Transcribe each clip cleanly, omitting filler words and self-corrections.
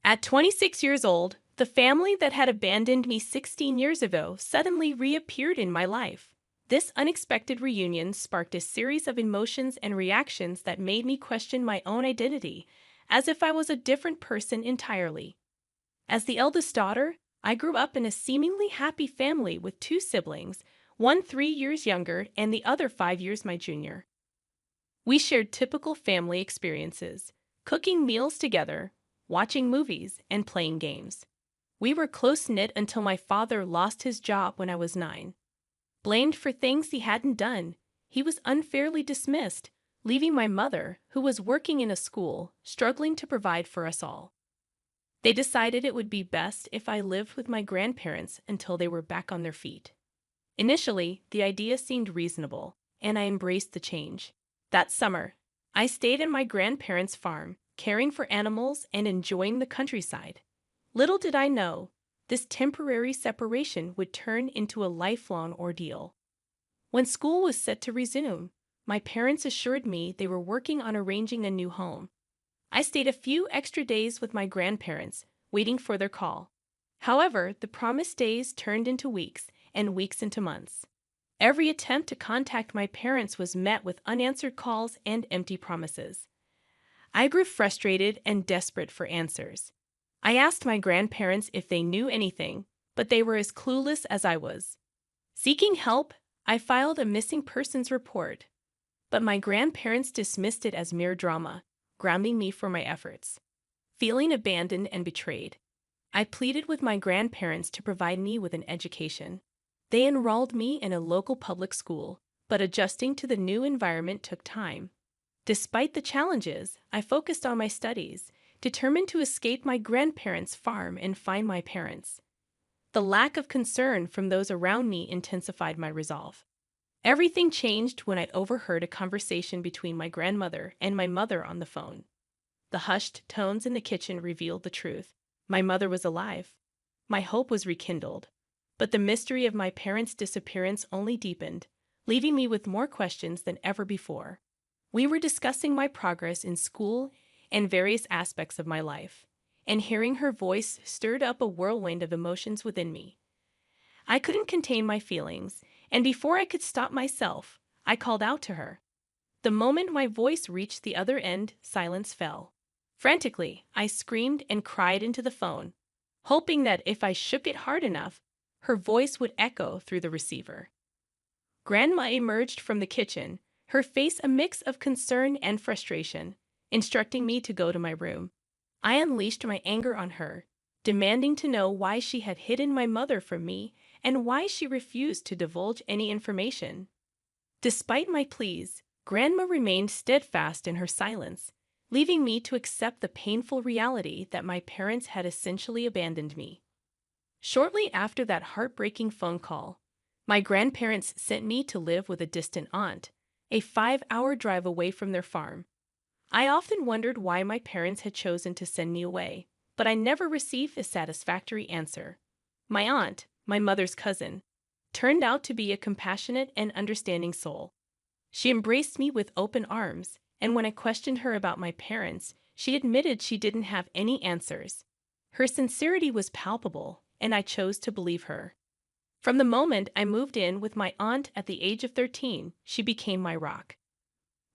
At 26 years old, the family that had abandoned me 16 years ago suddenly reappeared in my life. This unexpected reunion sparked a series of emotions and reactions that made me question my own identity, as if I was a different person entirely. As the eldest daughter, I grew up in a seemingly happy family with two siblings, one 3 years younger and the other 5 years my junior. We shared typical family experiences, cooking meals together, watching movies, and playing games. We were close-knit until my father lost his job when I was 9. Blamed for things he hadn't done, he was unfairly dismissed, leaving my mother, who was working in a school, struggling to provide for us all. They decided it would be best if I lived with my grandparents until they were back on their feet. Initially, the idea seemed reasonable, and I embraced the change. That summer, I stayed at my grandparents' farm, caring for animals and enjoying the countryside. Little did I know, this temporary separation would turn into a lifelong ordeal. When school was set to resume, my parents assured me they were working on arranging a new home. I stayed a few extra days with my grandparents, waiting for their call. However, the promised days turned into weeks, and weeks into months. Every attempt to contact my parents was met with unanswered calls and empty promises. I grew frustrated and desperate for answers. I asked my grandparents if they knew anything, but they were as clueless as I was. Seeking help, I filed a missing persons report, but my grandparents dismissed it as mere drama, grounding me for my efforts. Feeling abandoned and betrayed, I pleaded with my grandparents to provide me with an education. They enrolled me in a local public school, but adjusting to the new environment took time. Despite the challenges, I focused on my studies, determined to escape my grandparents' farm and find my parents. The lack of concern from those around me intensified my resolve. Everything changed when I overheard a conversation between my grandmother and my mother on the phone. The hushed tones in the kitchen revealed the truth. My mother was alive. My hope was rekindled. But the mystery of my parents' disappearance only deepened, leaving me with more questions than ever before. We were discussing my progress in school and various aspects of my life, and hearing her voice stirred up a whirlwind of emotions within me. I couldn't contain my feelings, and before I could stop myself, I called out to her. The moment my voice reached the other end, silence fell. Frantically, I screamed and cried into the phone, hoping that if I shook it hard enough, her voice would echo through the receiver. Grandma emerged from the kitchen, her face a mix of concern and frustration, instructing me to go to my room. I unleashed my anger on her, demanding to know why she had hidden my mother from me and why she refused to divulge any information. Despite my pleas, Grandma remained steadfast in her silence, leaving me to accept the painful reality that my parents had essentially abandoned me. Shortly after that heartbreaking phone call, my grandparents sent me to live with a distant aunt, a 5-hour drive away from their farm. I often wondered why my parents had chosen to send me away, but I never received a satisfactory answer. My aunt, my mother's cousin, turned out to be a compassionate and understanding soul. She embraced me with open arms, and when I questioned her about my parents, she admitted she didn't have any answers. Her sincerity was palpable, and I chose to believe her. From the moment I moved in with my aunt at the age of 13, she became my rock.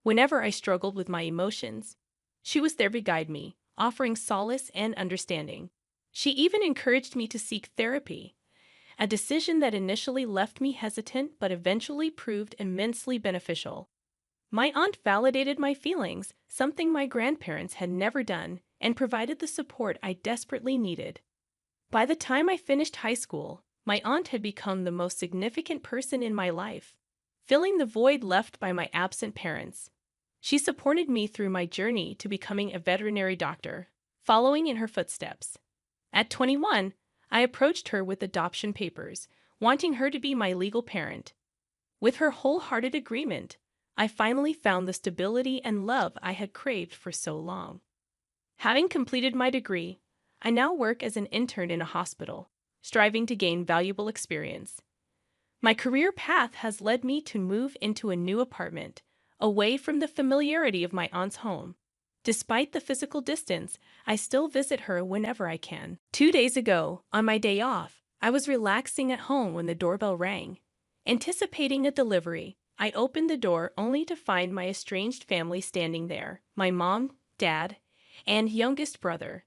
Whenever I struggled with my emotions, she was there to guide me, offering solace and understanding. She even encouraged me to seek therapy, a decision that initially left me hesitant but eventually proved immensely beneficial. My aunt validated my feelings, something my grandparents had never done, and provided the support I desperately needed. By the time I finished high school, my aunt had become the most significant person in my life, filling the void left by my absent parents. She supported me through my journey to becoming a veterinary doctor, following in her footsteps. At 21, I approached her with adoption papers, wanting her to be my legal parent. With her wholehearted agreement, I finally found the stability and love I had craved for so long. Having completed my degree, I now work as an intern in a hospital, striving to gain valuable experience. My career path has led me to move into a new apartment, away from the familiarity of my aunt's home. Despite the physical distance, I still visit her whenever I can. 2 days ago, on my day off, I was relaxing at home when the doorbell rang. Anticipating a delivery, I opened the door only to find my estranged family standing there, my mom, dad, and youngest brother.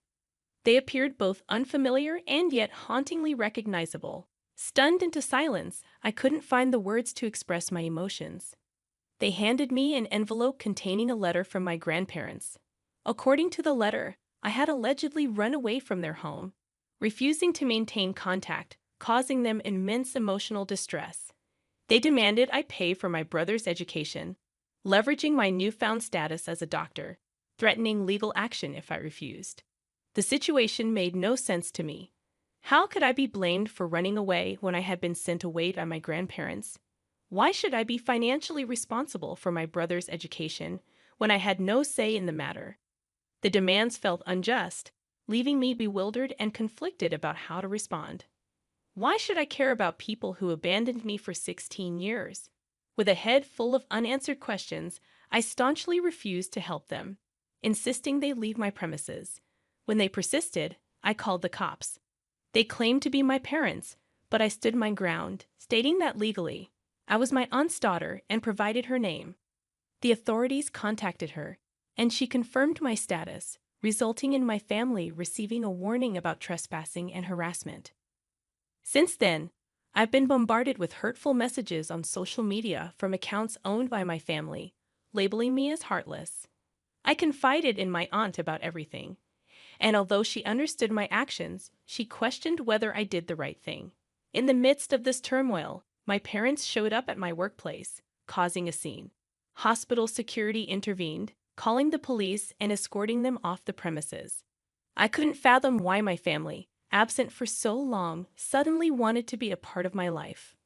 They appeared both unfamiliar and yet hauntingly recognizable. Stunned into silence, I couldn't find the words to express my emotions. They handed me an envelope containing a letter from my grandparents. According to the letter, I had allegedly run away from their home, refusing to maintain contact, causing them immense emotional distress. They demanded I pay for my brother's education, leveraging my newfound status as a doctor, threatening legal action if I refused. The situation made no sense to me. How could I be blamed for running away when I had been sent away by my grandparents? Why should I be financially responsible for my brother's education when I had no say in the matter? The demands felt unjust, leaving me bewildered and conflicted about how to respond. Why should I care about people who abandoned me for 16 years? With a head full of unanswered questions, I staunchly refused to help them, insisting they leave my premises. When they persisted, I called the cops. They claimed to be my parents, but I stood my ground, stating that legally, I was my aunt's daughter and provided her name. The authorities contacted her, and she confirmed my status, resulting in my family receiving a warning about trespassing and harassment. Since then, I've been bombarded with hurtful messages on social media from accounts owned by my family, labeling me as heartless. I confided in my aunt about everything, and although she understood my actions, she questioned whether I did the right thing. In the midst of this turmoil, my parents showed up at my workplace, causing a scene. Hospital security intervened, calling the police and escorting them off the premises. I couldn't fathom why my family, absent for so long, suddenly wanted to be a part of my life.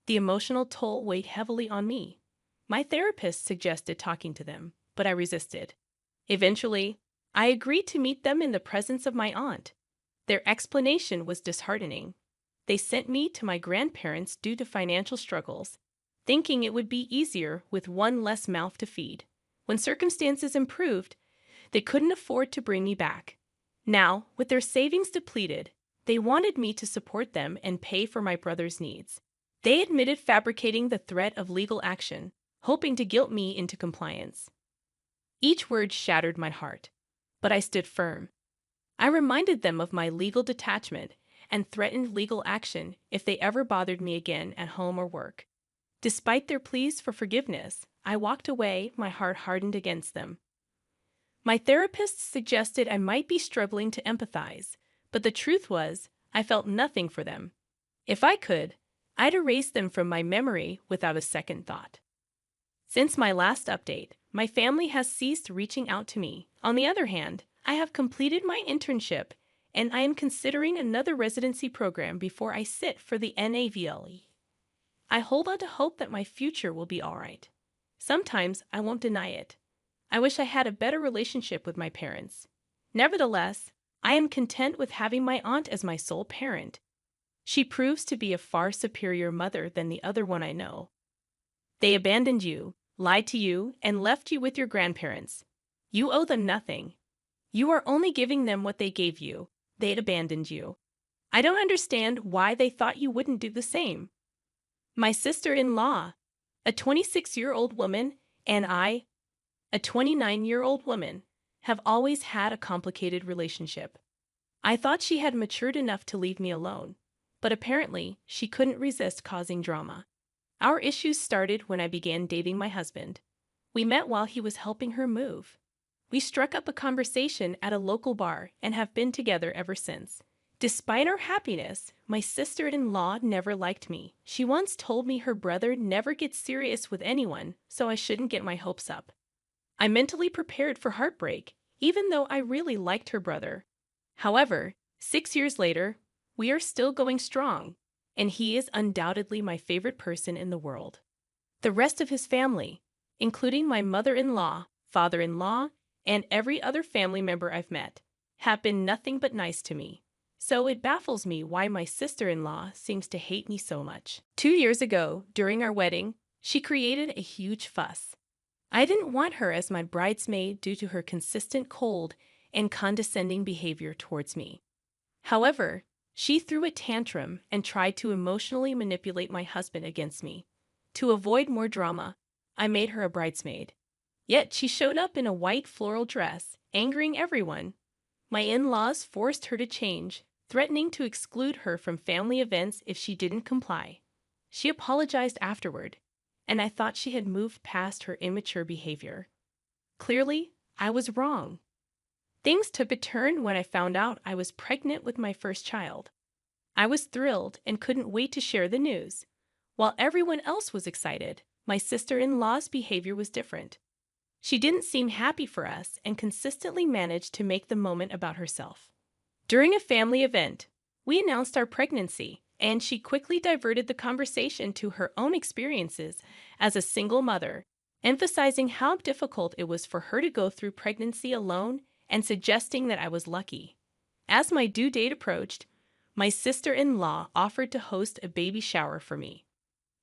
The emotional toll weighed heavily on me. My therapist suggested talking to them, but I resisted. Eventually, I agreed to meet them in the presence of my aunt. Their explanation was disheartening. They sent me to my grandparents due to financial struggles, thinking it would be easier with one less mouth to feed. When circumstances improved, they couldn't afford to bring me back. Now, with their savings depleted, they wanted me to support them and pay for my brother's needs. They admitted fabricating the threat of legal action, hoping to guilt me into compliance. Each word shattered my heart, but I stood firm. I reminded them of my legal detachment and threatened legal action if they ever bothered me again at home or work. Despite their pleas for forgiveness, I walked away, my heart hardened against them. My therapist suggested I might be struggling to empathize, but the truth was, I felt nothing for them. If I could, I'd erase them from my memory without a second thought. Since my last update, my family has ceased reaching out to me. On the other hand, I have completed my internship, and I am considering another residency program before I sit for the NAVLE. I hold on to hope that my future will be all right. Sometimes I won't deny it. I wish I had a better relationship with my parents. Nevertheless, I am content with having my aunt as my sole parent. She proves to be a far superior mother than the other one I know. They abandoned you, lied to you, and left you with your grandparents. You owe them nothing. You are only giving them what they gave you. They'd abandoned you. I don't understand why they thought you wouldn't do the same. My sister-in-law, a 26-year-old woman, and I, a 29-year-old woman, have always had a complicated relationship. I thought she had matured enough to leave me alone, but apparently she couldn't resist causing drama. Our issues started when I began dating my husband. We met while he was helping her move. We struck up a conversation at a local bar and have been together ever since. Despite our happiness, my sister-in-law never liked me. She once told me her brother never gets serious with anyone, so I shouldn't get my hopes up. I mentally prepared for heartbreak, even though I really liked her brother. However, 6 years later, we are still going strong, and he is undoubtedly my favorite person in the world. The rest of his family, including my mother-in-law, father-in-law, and every other family member I've met, have been nothing but nice to me. So it baffles me why my sister-in-law seems to hate me so much. 2 years ago, during our wedding, she created a huge fuss. I didn't want her as my bridesmaid due to her consistent cold and condescending behavior towards me. However, she threw a tantrum and tried to emotionally manipulate my husband against me. To avoid more drama, I made her a bridesmaid. Yet she showed up in a white floral dress, angering everyone. My in-laws forced her to change, threatening to exclude her from family events if she didn't comply. She apologized afterward, and I thought she had moved past her immature behavior. Clearly, I was wrong. Things took a turn when I found out I was pregnant with my first child. I was thrilled and couldn't wait to share the news. While everyone else was excited, my sister-in-law's behavior was different. She didn't seem happy for us and consistently managed to make the moment about herself. During a family event, we announced our pregnancy, and she quickly diverted the conversation to her own experiences as a single mother, emphasizing how difficult it was for her to go through pregnancy alone and suggesting that I was lucky. As my due date approached, my sister-in-law offered to host a baby shower for me.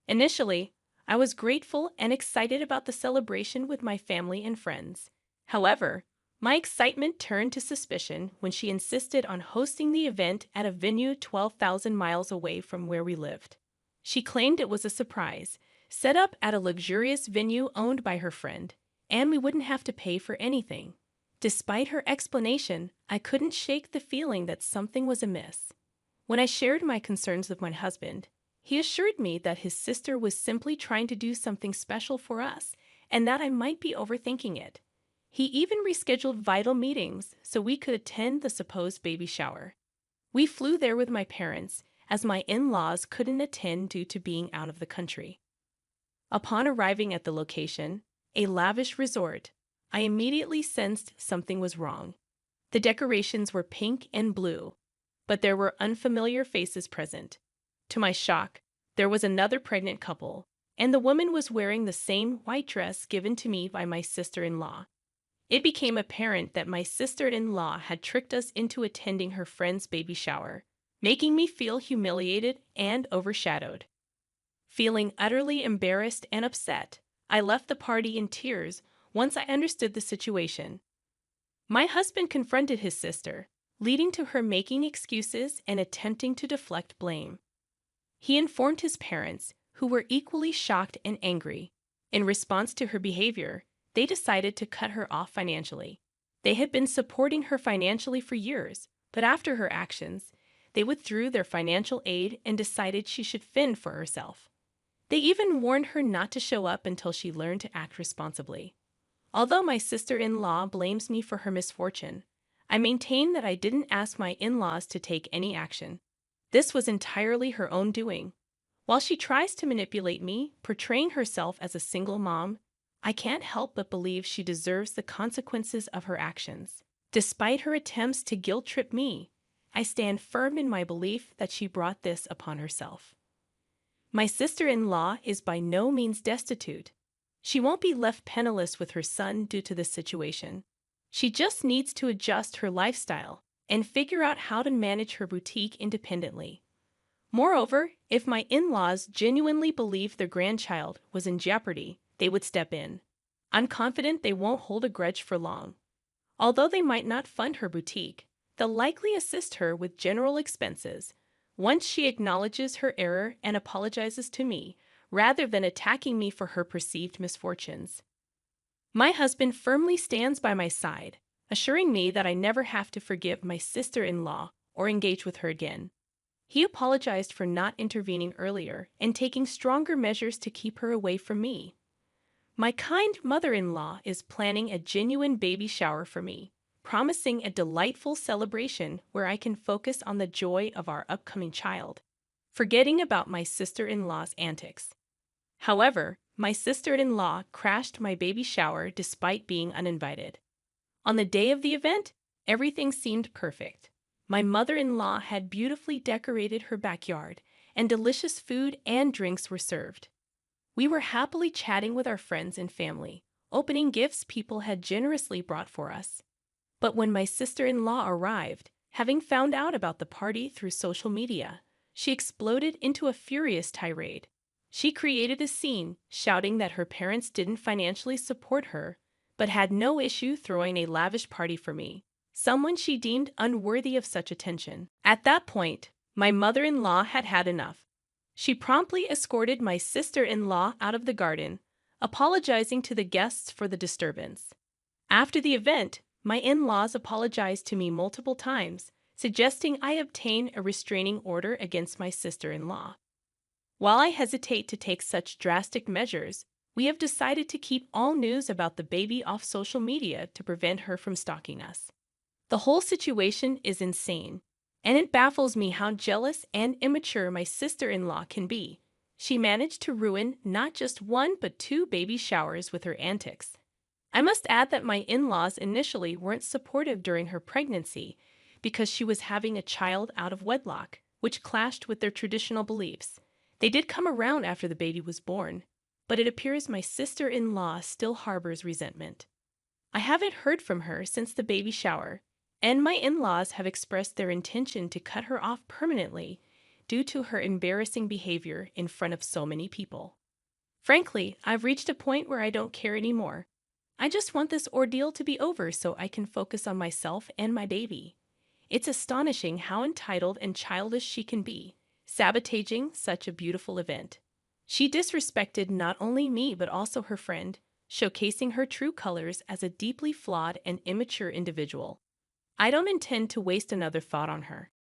Initially, I was grateful and excited about the celebration with my family and friends. However, my excitement turned to suspicion when she insisted on hosting the event at a venue 12,000 miles away from where we lived. She claimed it was a surprise, set up at a luxurious venue owned by her friend, and we wouldn't have to pay for anything. Despite her explanation, I couldn't shake the feeling that something was amiss. When I shared my concerns with my husband, he assured me that his sister was simply trying to do something special for us and that I might be overthinking it. He even rescheduled vital meetings so we could attend the supposed baby shower. We flew there with my parents, as my in-laws couldn't attend due to being out of the country. Upon arriving at the location, a lavish resort, I immediately sensed something was wrong. The decorations were pink and blue, but there were unfamiliar faces present. To my shock, there was another pregnant couple, and the woman was wearing the same white dress given to me by my sister-in-law. It became apparent that my sister-in-law had tricked us into attending her friend's baby shower, making me feel humiliated and overshadowed. Feeling utterly embarrassed and upset, I left the party in tears once I understood the situation. My husband confronted his sister, leading to her making excuses and attempting to deflect blame. He informed his parents, who were equally shocked and angry. In response to her behavior, they decided to cut her off financially. They had been supporting her financially for years, but after her actions, they withdrew their financial aid and decided she should fend for herself. They even warned her not to show up until she learned to act responsibly. Although my sister-in-law blames me for her misfortune, I maintain that I didn't ask my in-laws to take any action. This was entirely her own doing. While she tries to manipulate me, portraying herself as a single mom, I can't help but believe she deserves the consequences of her actions. Despite her attempts to guilt-trip me, I stand firm in my belief that she brought this upon herself. My sister-in-law is by no means destitute. She won't be left penniless with her son due to this situation. She just needs to adjust her lifestyle and figure out how to manage her boutique independently. Moreover, if my in-laws genuinely believed their grandchild was in jeopardy, they would step in. I'm confident they won't hold a grudge for long. Although they might not fund her boutique, they'll likely assist her with general expenses once she acknowledges her error and apologizes to me, rather than attacking me for her perceived misfortunes. My husband firmly stands by my side, assuring me that I never have to forgive my sister-in-law or engage with her again. He apologized for not intervening earlier and taking stronger measures to keep her away from me. My kind mother-in-law is planning a genuine baby shower for me, promising a delightful celebration where I can focus on the joy of our upcoming child, forgetting about my sister-in-law's antics. However, my sister-in-law crashed my baby shower despite being uninvited. On the day of the event, everything seemed perfect. My mother-in-law had beautifully decorated her backyard, and delicious food and drinks were served. We were happily chatting with our friends and family, opening gifts people had generously brought for us. But when my sister-in-law arrived, having found out about the party through social media, she exploded into a furious tirade. She created a scene, shouting that her parents didn't financially support her, but had no issue throwing a lavish party for me, someone she deemed unworthy of such attention. At that point, my mother-in-law had had enough. She promptly escorted my sister-in-law out of the garden, apologizing to the guests for the disturbance. After the event, my in-laws apologized to me multiple times, suggesting I obtain a restraining order against my sister-in-law. While I hesitate to take such drastic measures, we have decided to keep all news about the baby off social media to prevent her from stalking us. The whole situation is insane, and it baffles me how jealous and immature my sister-in-law can be. She managed to ruin not just one but two baby showers with her antics. I must add that my in-laws initially weren't supportive during her pregnancy because she was having a child out of wedlock, which clashed with their traditional beliefs. They did come around after the baby was born, but it appears my sister-in-law still harbors resentment. I haven't heard from her since the baby shower, and my in-laws have expressed their intention to cut her off permanently due to her embarrassing behavior in front of so many people. Frankly, I've reached a point where I don't care anymore. I just want this ordeal to be over so I can focus on myself and my baby. It's astonishing how entitled and childish she can be, sabotaging such a beautiful event. She disrespected not only me but also her friend, showcasing her true colors as a deeply flawed and immature individual. I don't intend to waste another thought on her.